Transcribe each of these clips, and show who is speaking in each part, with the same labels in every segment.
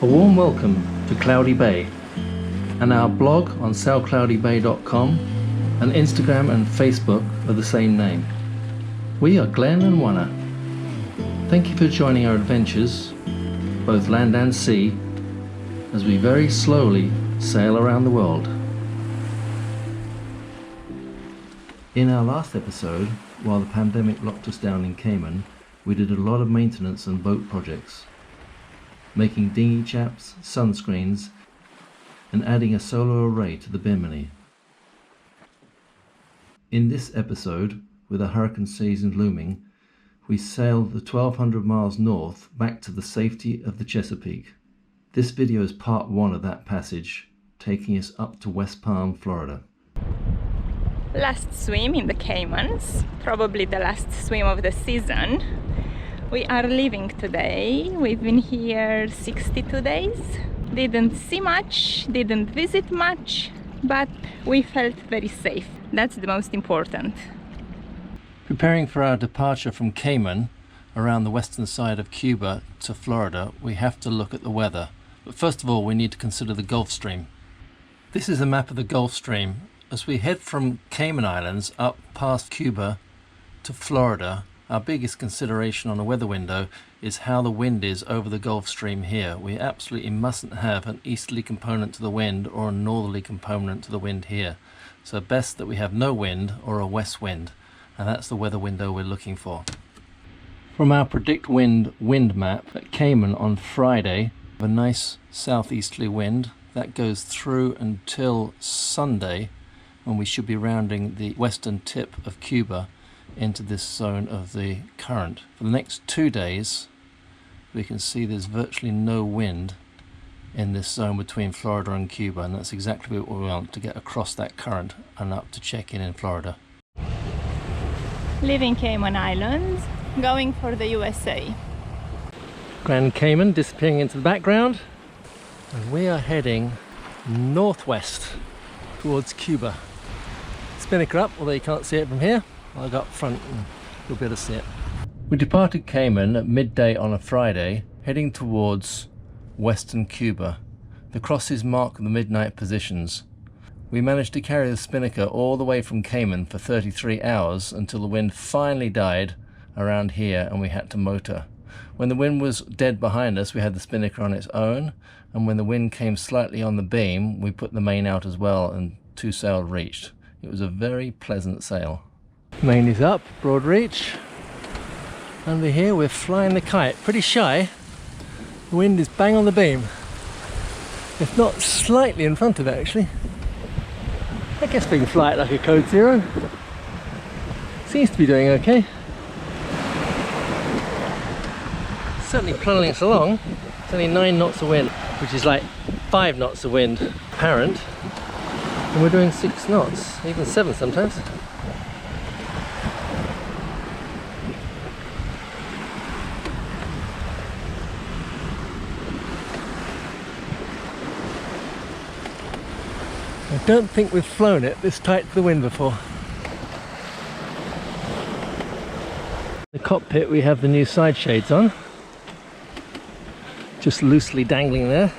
Speaker 1: A warm welcome to Cloudy Bay and our blog on sailcloudybay.com and Instagram and Facebook of the same name. We are Glenn and Juana. Thank you for joining our adventures, both land and sea, as we very slowly sail around the world. In our last episode, while the pandemic locked us down in Cayman, we did a lot of maintenance and boat projects, making dinghy chaps, sunscreens, and adding a solar array to the bimini. In this episode, with a hurricane season looming, we sailed the 1200 miles north back to the safety of the Chesapeake. This video is part one of that passage, taking us up to West Palm, Florida.
Speaker 2: Last swim in the Caymans, probably the last swim of the season. We are leaving today. We've been here 62 days. Didn't see much, didn't visit much, but we felt very safe. That's the most important.
Speaker 1: Preparing for our departure from Cayman around the western side of Cuba to Florida, we have to look at the weather. But first of all, we need to consider the Gulf Stream. This is a map of the Gulf Stream. As we head from Cayman Islands up past Cuba to Florida, our biggest consideration on a weather window is how the wind is over the Gulf Stream here. We absolutely mustn't have an easterly component to the wind or a northerly component to the wind here. So best that we have no wind or a west wind, and that's the weather window we're looking for. From our predict wind map at Cayman on Friday, a nice southeasterly wind that goes through until Sunday, when we should be rounding the western tip of Cuba into this zone of the current. For the next 2 days, we can see there's virtually no wind in this zone between Florida and Cuba, and that's exactly what we want, to get across that current and up to check in Florida.
Speaker 2: Leaving Cayman Islands, going for the USA.
Speaker 1: Grand Cayman disappearing into the background, and we are heading northwest towards Cuba. Spinnaker up, although you can't see it from here. I'll go up front and you'll be able to see it. We departed Cayman at midday on a Friday, heading towards western Cuba. The crosses mark the midnight positions. We managed to carry the spinnaker all the way from Cayman for 33 hours until the wind finally died around here and we had to motor. When the wind was dead behind us, we had the spinnaker on its own, and when the wind came slightly on the beam, we put the main out as well and 2 sail reached. It was a very pleasant sail. Main is up, broad reach. Under here we're flying the kite, pretty shy. The wind is bang on the beam. If not slightly in front of it actually. I guess we can fly it like a code zero. Seems to be doing okay. Certainly plundeling us along. It's only 9 knots of wind, which is like 5 knots of wind apparent. And we're doing 6 knots, even 7 sometimes. I don't think we've flown it this tight to the wind before. In the cockpit we have the new side shades on, just loosely dangling there.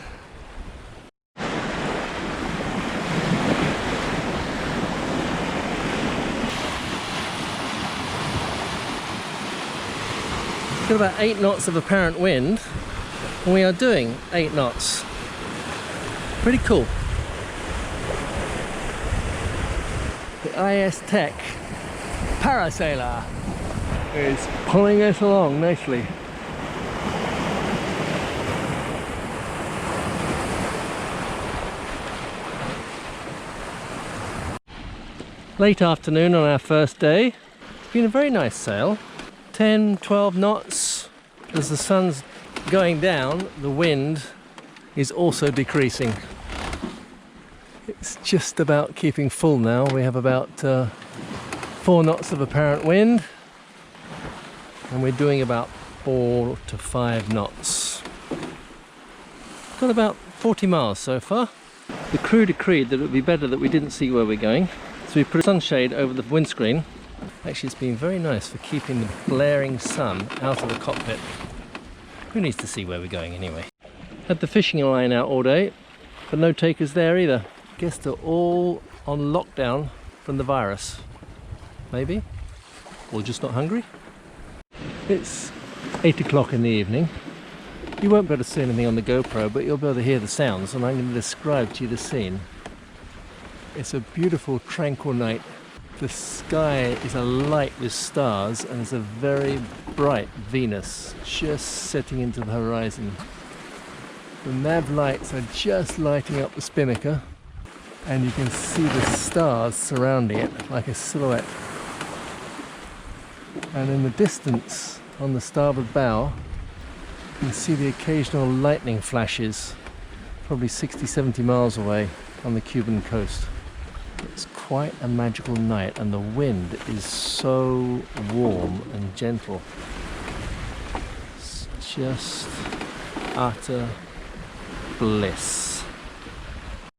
Speaker 1: Got about 8 knots of apparent wind, and we are doing 8 knots. Pretty cool. The ISTEC Parasailor is pulling us along nicely. Late afternoon on our first day. It's been a very nice sail. 10, 12 knots. As the sun's going down, the wind is also decreasing. It's just about keeping full now. We have about 4 knots of apparent wind, and we're doing about 4 to 5 knots. Got about 40 miles so far. The crew decreed that it would be better that we didn't see where we're going, so we put a sunshade over the windscreen. Actually, it's been very nice for keeping the blaring sun out of the cockpit. Who needs to see where we're going anyway? Had the fishing line out all day, but no takers there either. Guess they're all on lockdown from the virus. Maybe? Or just not hungry? It's 8 o'clock in the evening. You won't be able to see anything on the GoPro, but you'll be able to hear the sounds, and I'm going to describe to you the scene. It's a beautiful, tranquil night. The sky is alight with stars, and there's a very bright Venus just setting into the horizon. The nav lights are just lighting up the spinnaker, and you can see the stars surrounding it like a silhouette. And in the distance, on the starboard bow, you can see the occasional lightning flashes, probably 60-70 miles away on the Cuban coast. It's quite a magical night, and the wind is so warm and gentle. It's just utter bliss.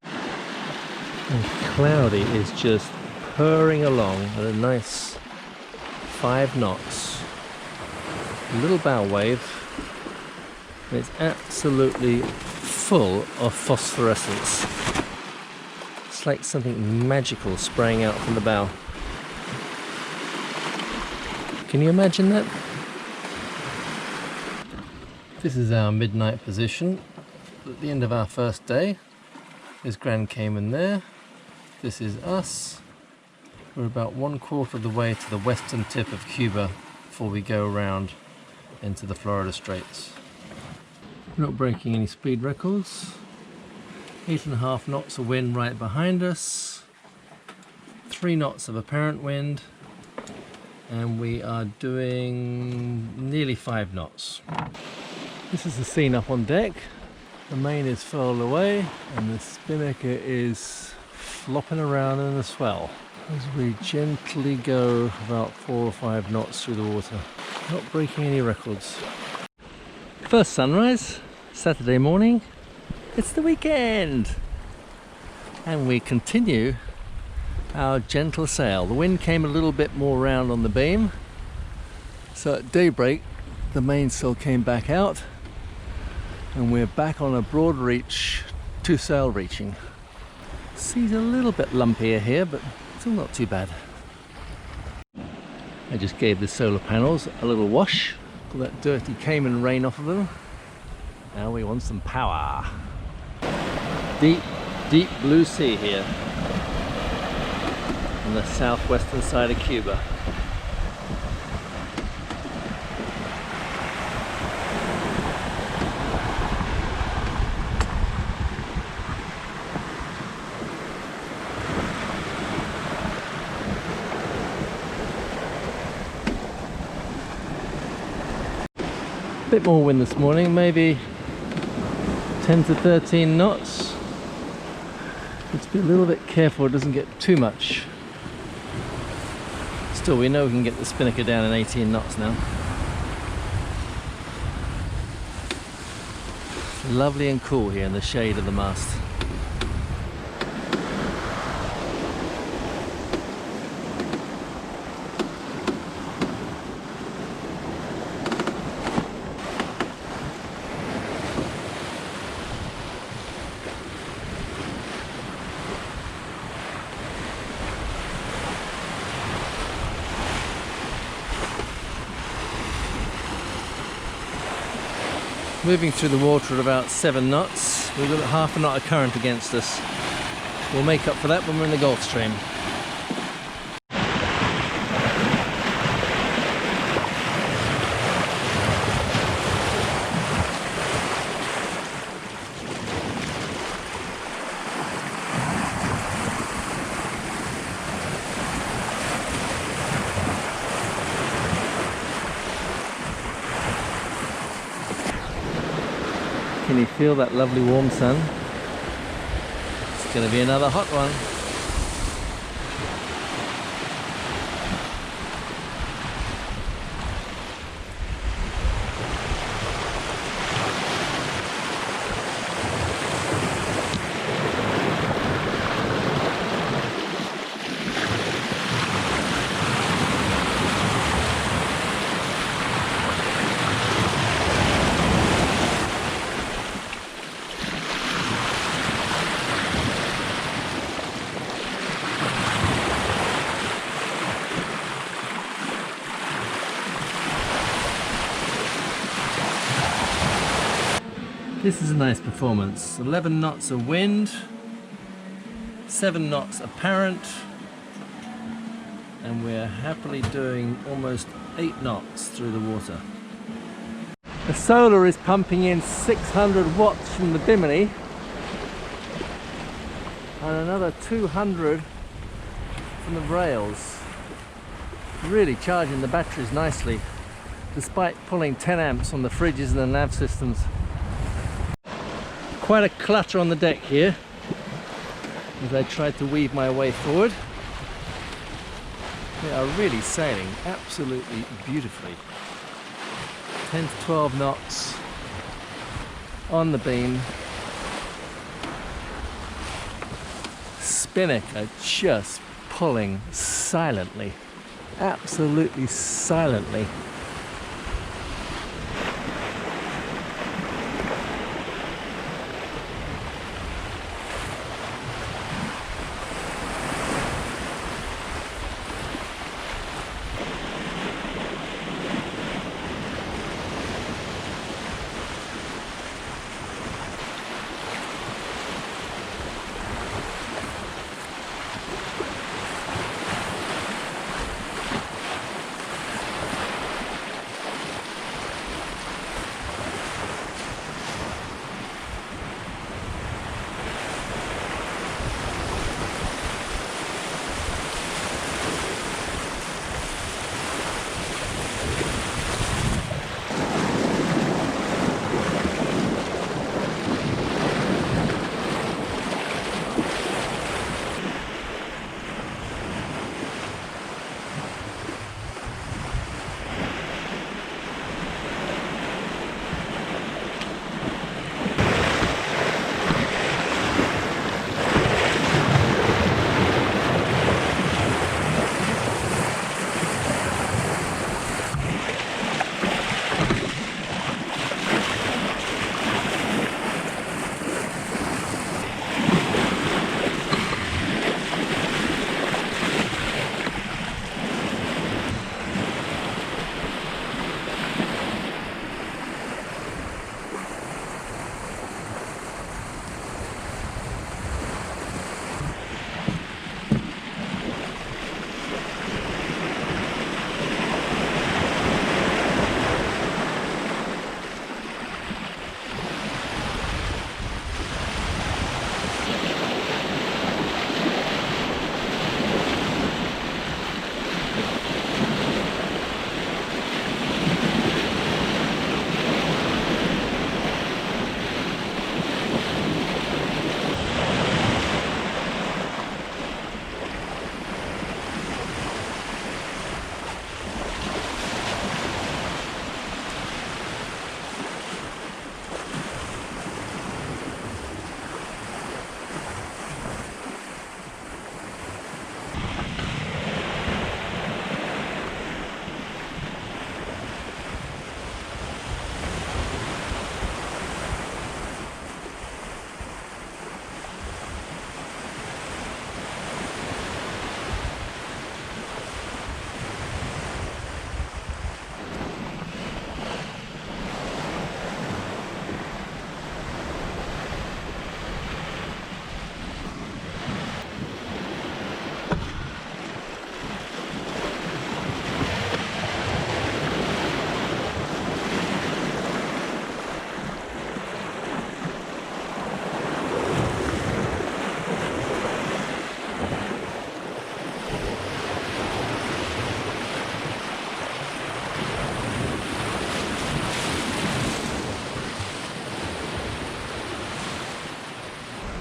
Speaker 1: And Cloudy is just purring along at a nice 5 knots. A little bow wave. And it's absolutely full of phosphorescence. It's like something magical spraying out from the bow. Can you imagine that? This is our midnight position. At the end of our first day. There's Grand Cayman there. This is us. We're about 1/4 of the way to the western tip of Cuba before we go around into the Florida Straits. We're not breaking any speed records. 8.5 knots of wind right behind us. 3 knots of apparent wind. And we are doing nearly 5 knots. This is the scene up on deck. The main is furled away and the spinnaker is flopping around in the swell as we gently go about 4 or 5 knots through the water. Not breaking any records. First sunrise, Saturday morning. It's the weekend! And we continue our gentle sail. The wind came a little bit more round on the beam. So at daybreak, the mainsail came back out and we're back on a broad reach, 2 sail reaching. Sea's a little bit lumpier here, but still not too bad. I just gave the solar panels a little wash, all that dirty Cayman rain off of them. Now we want some power. Deep, deep blue sea here on the southwestern side of Cuba. A bit more wind this morning, maybe 10 to 13 knots. Let's be a little bit careful it doesn't get too much. Still, we know we can get the spinnaker down in 18 knots now. Lovely and cool here in the shade of the mast. Moving through the water at about 7 knots. We've got half a knot of current against us. We'll make up for that when we're in the Gulf Stream. Can you feel that lovely warm sun? It's going to be another hot one. This is a nice performance. 11 knots of wind, 7 knots apparent, and we're happily doing almost 8 knots through the water. The solar is pumping in 600 watts from the bimini and another 200 from the rails. Really charging the batteries nicely, despite pulling 10 amps on the fridges and the nav systems. Quite a clutter on the deck here as I tried to weave my way forward. They are really sailing absolutely beautifully. 10 to 12 knots on the beam. Spinnaker just pulling silently, absolutely silently.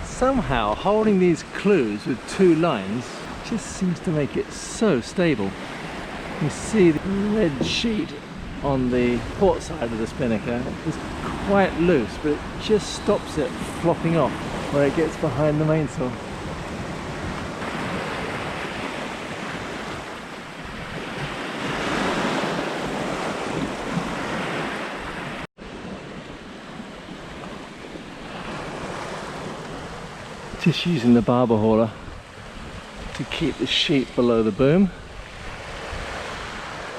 Speaker 1: Somehow holding these clues with 2 lines just seems to make it so stable. You see the red sheet on the port side of the spinnaker is quite loose, but it just stops it flopping off where it gets behind the mainsail. Just using the barber hauler to keep the sheet below the boom.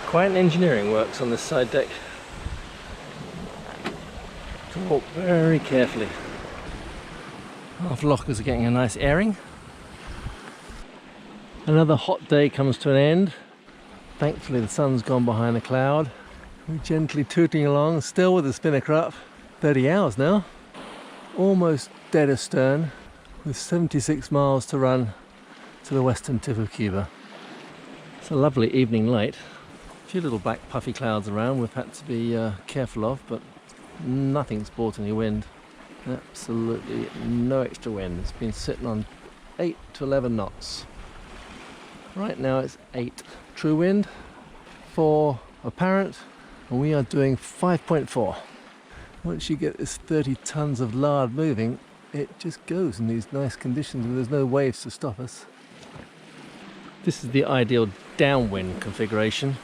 Speaker 1: Quite an engineering works on this side deck to to walk very carefully. Our flockers are getting a nice airing. Another hot day comes to an end. Thankfully the sun's gone behind the cloud. We're gently tooting along, still with the spinnaker up. 30 hours now. Almost dead astern, with 76 miles to run to the western tip of Cuba. It's a lovely evening light. A few little black puffy clouds around we've had to be careful of, but nothing's brought any wind. Absolutely no extra wind. It's been sitting on 8 to 11 knots. Right now it's 8 true wind, 4 apparent, and we are doing 5.4. Once you get this 30 tons of lard moving, it just goes in these nice conditions and there's no waves to stop us. This is the ideal downwind configuration.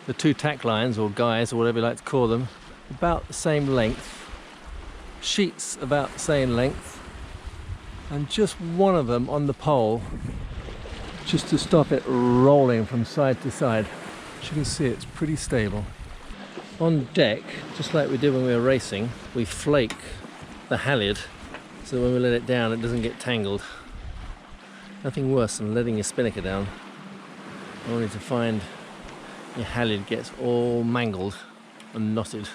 Speaker 1: The two tack lines, or guys, or whatever you like to call them, about the same length, sheets about the same length, and just one of them on the pole just to stop it rolling from side to side. As you can see, it's pretty stable. On deck, just like we did when we were racing, we flake the halyard so that when we let it down it doesn't get tangled. Nothing worse than letting your spinnaker down only to find your halyard gets all mangled and knotted.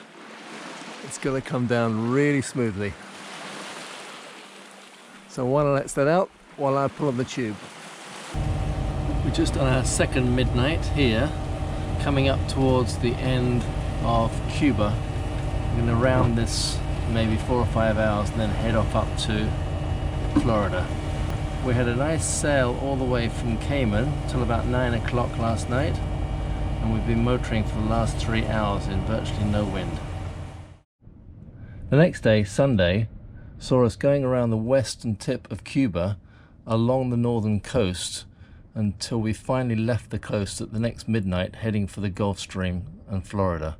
Speaker 1: It's going to come down really smoothly. So why not let that out while I pull on the tube. We're just on our second midnight here, coming up towards the end of Cuba. We're going to round this maybe 4 or 5 hours and then head off up to Florida. We had a nice sail all the way from Cayman till about 9 o'clock last night, and we've been motoring for the last 3 hours in virtually no wind. The next day, Sunday, saw us going around the western tip of Cuba along the northern coast until we finally left the coast at the next midnight, heading for the Gulf Stream and Florida.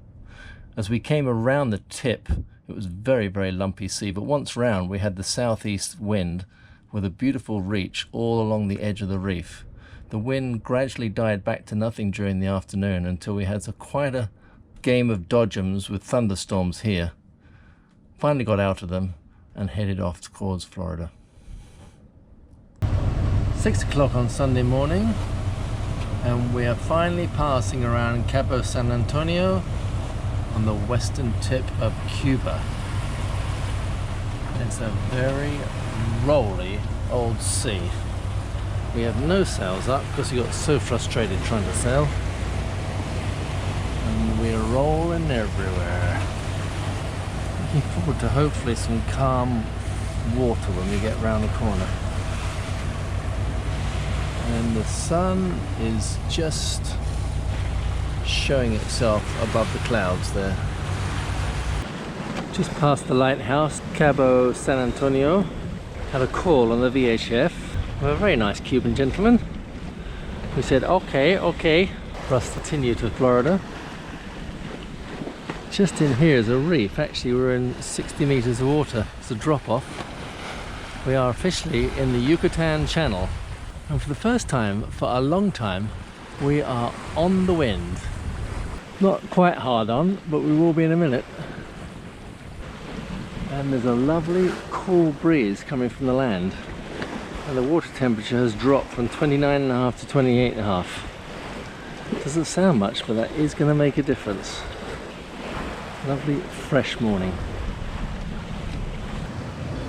Speaker 1: As we came around the tip, it was very, very lumpy sea, but once round we had the southeast wind with a beautiful reach all along the edge of the reef. The wind gradually died back to nothing during the afternoon until we had quite a game of dodgems with thunderstorms here. Finally got out of them and headed off towards Florida. 6 o'clock on Sunday morning, and we are finally passing around Cabo San Antonio on the western tip of Cuba. It's a very rolly old sea. We have no sails up because we got so frustrated trying to sail, and we're rolling everywhere. Looking forward to hopefully some calm water when we get round the corner. And the sun is just showing itself above the clouds there. Just past the lighthouse, Cabo San Antonio. Had a call on the VHF. We're a very nice Cuban gentleman. We said okay for us to continue to Florida. Just in here is a reef. Actually we're in 60 meters of water. It's a drop off. We are officially in the Yucatan Channel, and for the first time for a long time we are on the wind. Not quite hard on, but we will be in a minute. And there's a lovely cool breeze coming from the land, and the water temperature has dropped from 29.5 to 28.5. Doesn't sound much, but that is going to make a difference. Lovely fresh morning.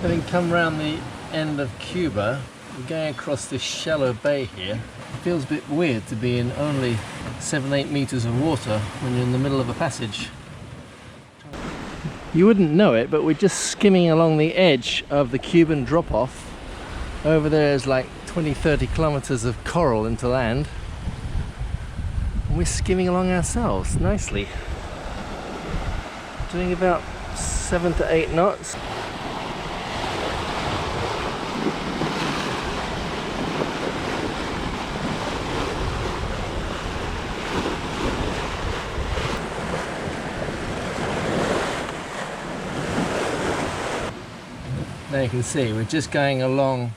Speaker 1: Having come round the end of Cuba, we're going across this shallow bay here. It feels a bit weird to be in only 7-8 meters of water when you're in the middle of a passage. You wouldn't know it, but we're just skimming along the edge of the Cuban drop-off. Over there is like 20-30 kilometers of coral into land, and we're skimming along ourselves nicely, doing about 7 to 8 knots. Now you can see we're just going along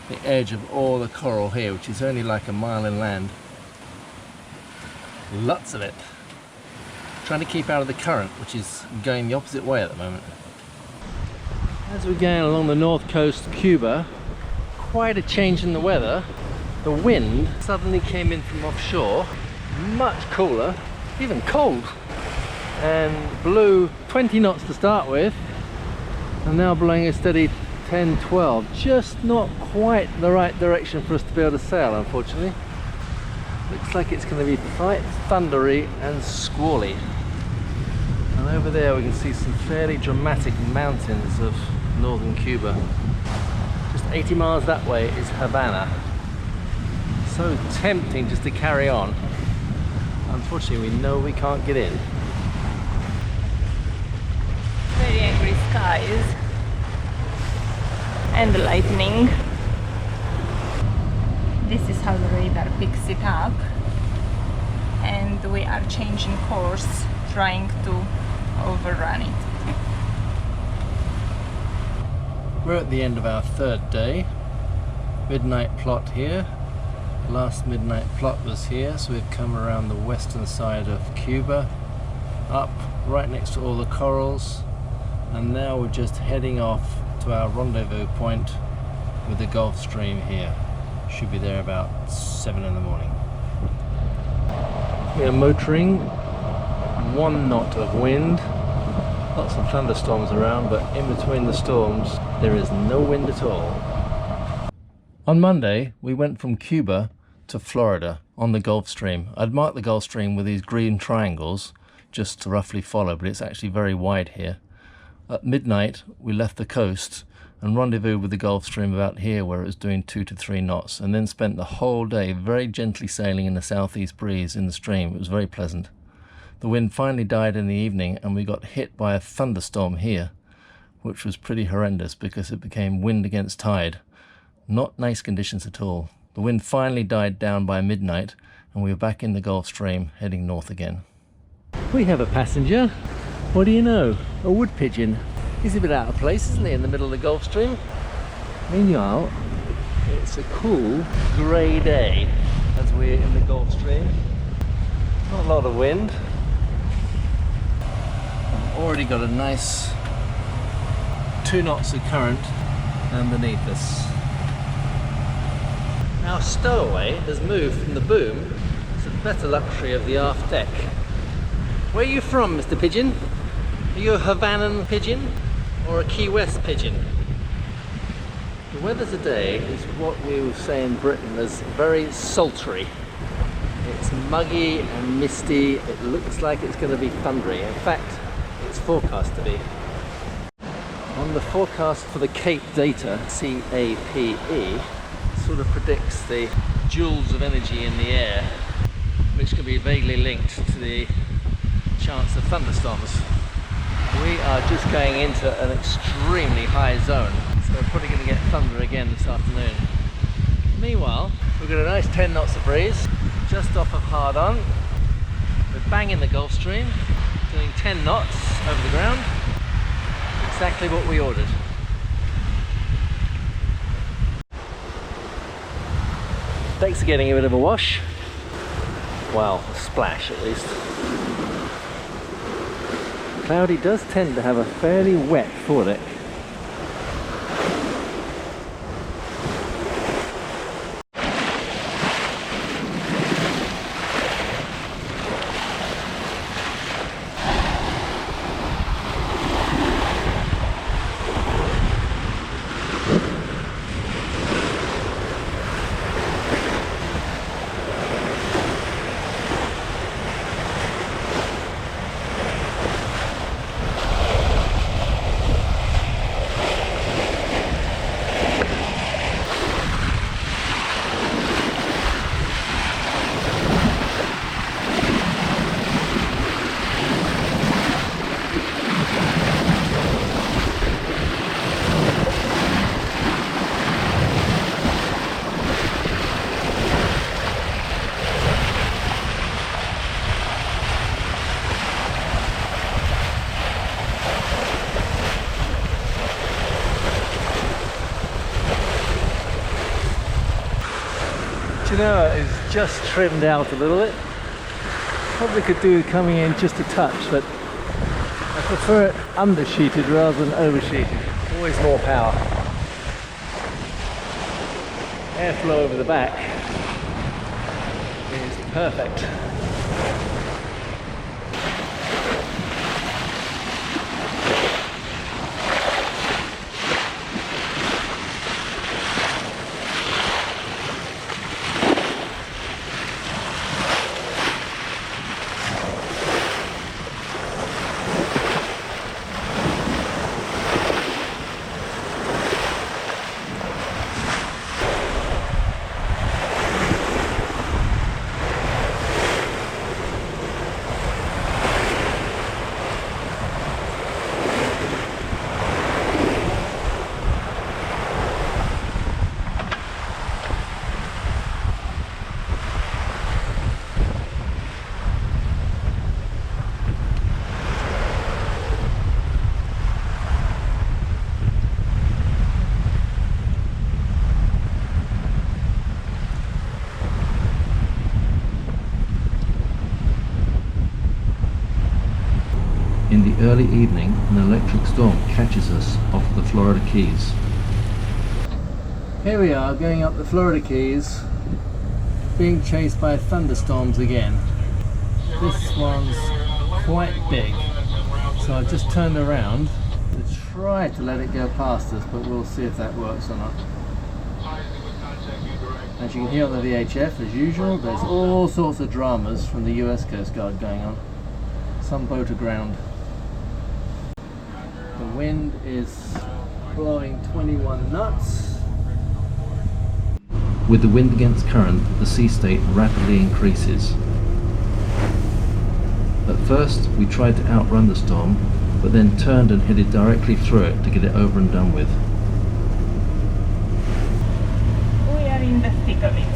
Speaker 1: the edge of all the coral here, which is only like a mile inland. Lots of it. Trying to keep out of the current, which is going the opposite way at the moment. As we're going along the north coast of Cuba, quite a change in the weather. The wind suddenly came in from offshore, much cooler, even cold, and blew 20 knots to start with, and now blowing a steady 10, 12. Just not quite the right direction for us to be able to sail, unfortunately. Looks like it's going to be quite thundery and squally. And over there we can see some fairly dramatic mountains of northern Cuba. Just 80 miles that way is Havana. So tempting just to carry on. Unfortunately, we know we can't get in.
Speaker 2: Very angry skies and lightning. This is how the radar picks it up, and we are changing course, trying to overrun it.
Speaker 1: We're at the end of our third day. Midnight plot here. Last midnight plot was here, so we've come around the western side of Cuba, up right next to all the corals, and now we're just heading off to our rendezvous point with the Gulf Stream here. Should be there about 7 in the morning. We are motoring, 1 knot of wind, lots of thunderstorms around, but in between the storms there is no wind at all. On Monday we went from Cuba to Florida on the Gulf Stream. I'd marked the Gulf Stream with these green triangles just to roughly follow, but it's actually very wide here. At midnight we left the coast and rendezvoused with the Gulf Stream about here, where it was doing 2 to 3 knots, and then spent the whole day very gently sailing in the southeast breeze in the stream. It was very pleasant. The wind finally died in the evening and we got hit by a thunderstorm here, which was pretty horrendous because it became wind against tide. Not nice conditions at all. The wind finally died down by midnight and we were back in the Gulf Stream heading north again. We have a passenger. What do you know? A wood pigeon. He's a bit out of place, isn't he, in the middle of the Gulf Stream? Meanwhile, it's a cool grey day as we're in the Gulf Stream. Not a lot of wind. Already got a nice 2 knots of current underneath us. Our stowaway has moved from the boom to the better luxury of the aft deck. Where are you from, Mr. Pigeon? Are you a Havanan pigeon or a Key West pigeon? The weather today is what we would say in Britain as very sultry. It's muggy and misty. It looks like it's going to be thundery. In fact, it's forecast to be. On the forecast for the Cape data, CAPE, sort of predicts the joules of energy in the air, which can be vaguely linked to the chance of thunderstorms. We are just going into an extremely high zone, so we're probably going to get thunder again this afternoon. Meanwhile, we've got a nice 10 knots of breeze just off of hard on. We're banging the Gulf Stream, doing 10 knots over the ground. Exactly what we ordered. Deck's getting a bit of a wash. Well, a splash at least. Cloudy does tend to have a fairly wet foredeck. Do you know, it's just trimmed out a little bit. Probably could do coming in just a touch, but I prefer it undersheeted rather than oversheeted. Always more power. Airflow over the back is perfect. In the early evening, an electric storm catches us off the Florida Keys. Here we are going up the Florida Keys, being chased by thunderstorms again. This one's quite big, so I've just turned around to try to let it go past us, but we'll see if that works or not. As you can hear on the VHF, as usual, there's all sorts of dramas from the US Coast Guard going on. Some boat aground. The wind is blowing 21 knots. With the wind against current, the sea state rapidly increases. At first, we tried to outrun the storm, but then turned and headed directly through it to get it over and done with.
Speaker 2: We are in the thick of it.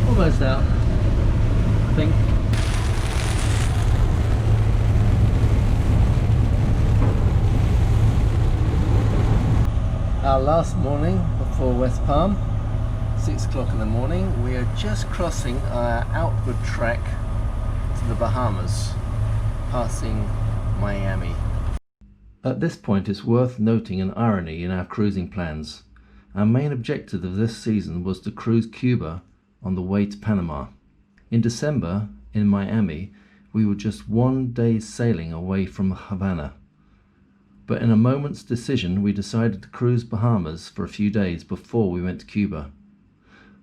Speaker 1: Almost out, I think. Our last morning before West Palm, 6 o'clock in the morning, we are just crossing our outward track to the Bahamas, passing Miami. At this point, it's worth noting an irony in our cruising plans. Our main objective of this season was to cruise Cuba on the way to Panama. In December, in Miami, we were just 1 day's sailing away from Havana. But in a moment's decision, we decided to cruise Bahamas for a few days before we went to Cuba.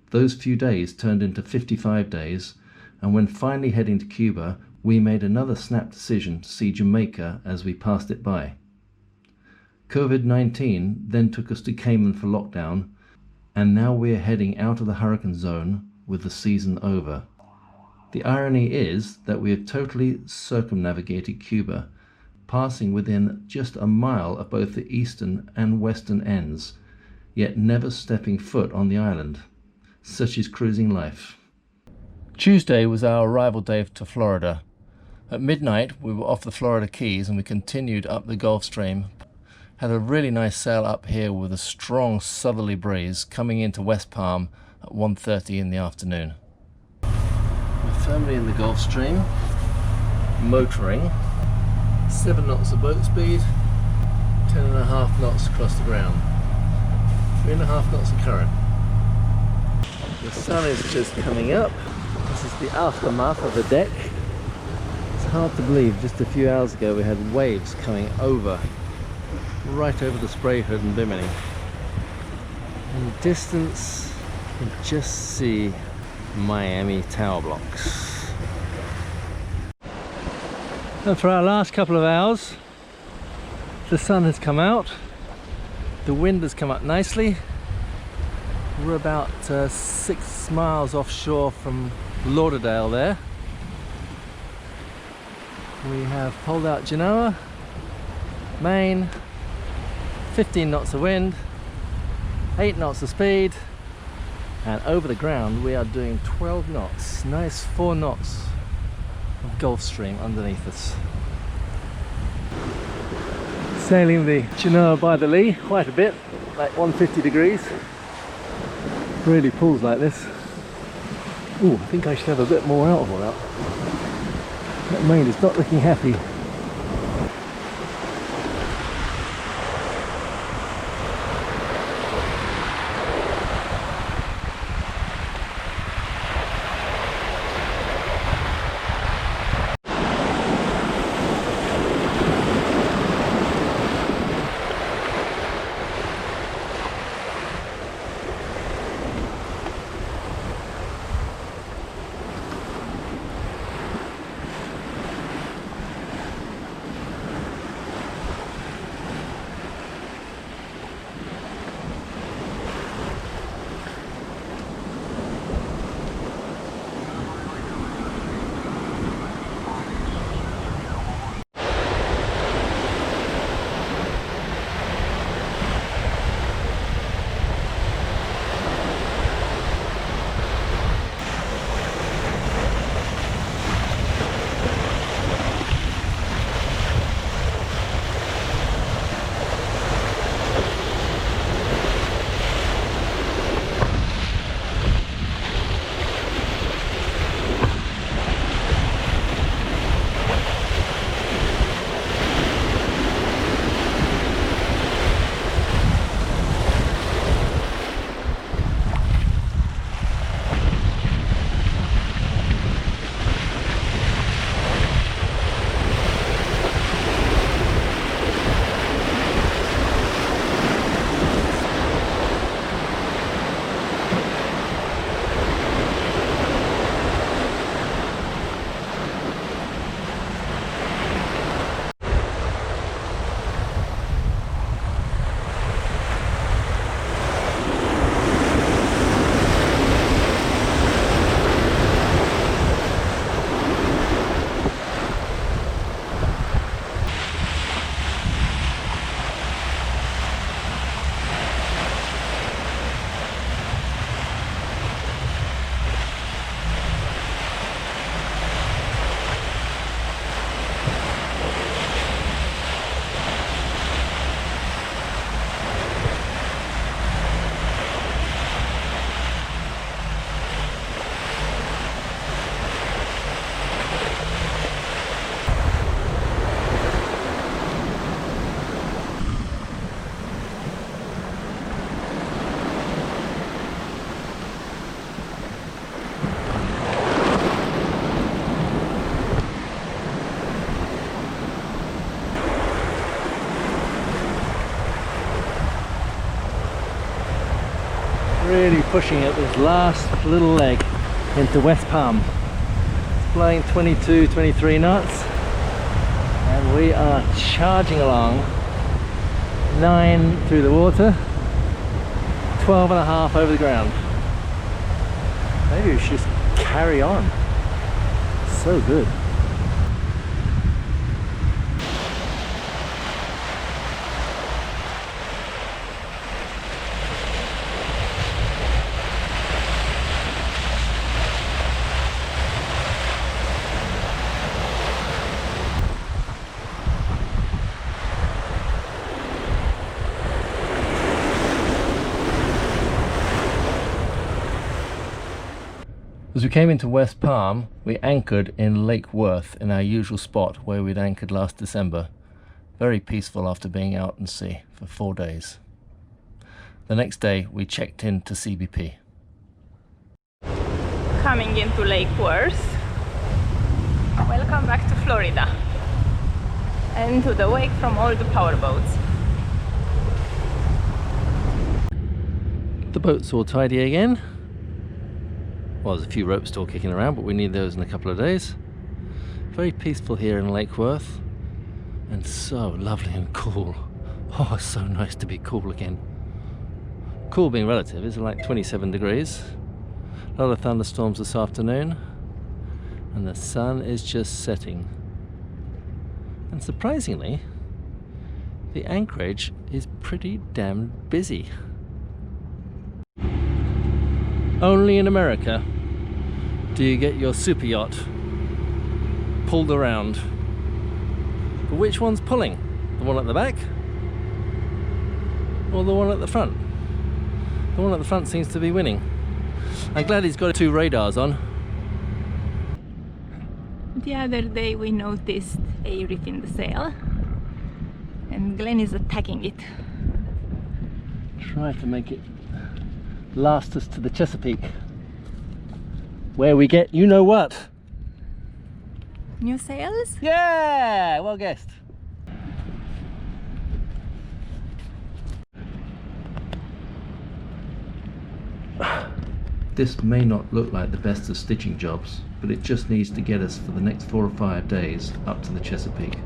Speaker 1: Those few days turned into 55 days, and when finally heading to Cuba, we made another snap decision to see Jamaica as we passed it by. COVID-19 then took us to Cayman for lockdown, and now we're heading out of the hurricane zone with the season over. The irony is that we have totally circumnavigated Cuba, passing within just a mile of both the eastern and western ends, yet never stepping foot on the island. Such is cruising life. Tuesday was our arrival day to Florida. At midnight we were off the Florida Keys and we continued up the Gulf Stream. Had a really nice sail up here with a strong southerly breeze coming into West Palm at 1:30 in the afternoon. We're firmly in the Gulf Stream, motoring. 7 knots of boat speed, 10.5 knots across the ground, 3.5 knots of current. The sun is just coming up. This is the aftermath of the deck. It's hard to believe, just a few hours ago we had waves coming over, right over the spray hood and bimini. In the distance, you can just see Miami tower blocks. And for our last couple of hours, the sun has come out, the wind has come up nicely. We're about 6 miles offshore from Lauderdale there. We have pulled out Genoa, main, 15 knots of wind, 8 knots of speed, and over the ground we are doing 12 knots, nice 4 knots of Gulf Stream underneath us. Sailing the Genoa by the lee quite a bit, like 150 degrees. Really pulls like this. Ooh, I think I should have a bit more out of all that. That main is not looking happy. really pushing it this last little leg into West Palm. It's blowing 22, 23 knots and we are charging along. 9 through the water, 12.5 over the ground. Maybe we should just carry on. So good. As we came into West Palm, we anchored in Lake Worth in our usual spot where we'd anchored last December. Very peaceful after being out at sea for 4 days. The next day we checked in to CBP.
Speaker 2: Coming into Lake Worth. Welcome back to Florida and to the wake from all the powerboats.
Speaker 1: The boat's all tidy again. Well, there's a few ropes still kicking around, but we need those in a couple of days. Very peaceful here in Lake Worth, and so lovely and cool. Oh, it's so nice to be cool again. Cool being relative, it's like 27 degrees. A lot of thunderstorms this afternoon, and the sun is just setting. And surprisingly, the anchorage is pretty damn busy. Only in America do you get your super yacht pulled around. But which one's pulling? The one at the back or the one at the front? The one at the front seems to be winning. I'm glad he's got 2 radars on.
Speaker 2: The other day we noticed a reef in the sail and Glenn is attacking it.
Speaker 1: Try to make it last us to the Chesapeake, where we get you know what.
Speaker 2: New sails?
Speaker 1: Yeah, well guessed. This may not look like the best of stitching jobs, but it just needs to get us for the next 4 or 5 days up to the Chesapeake.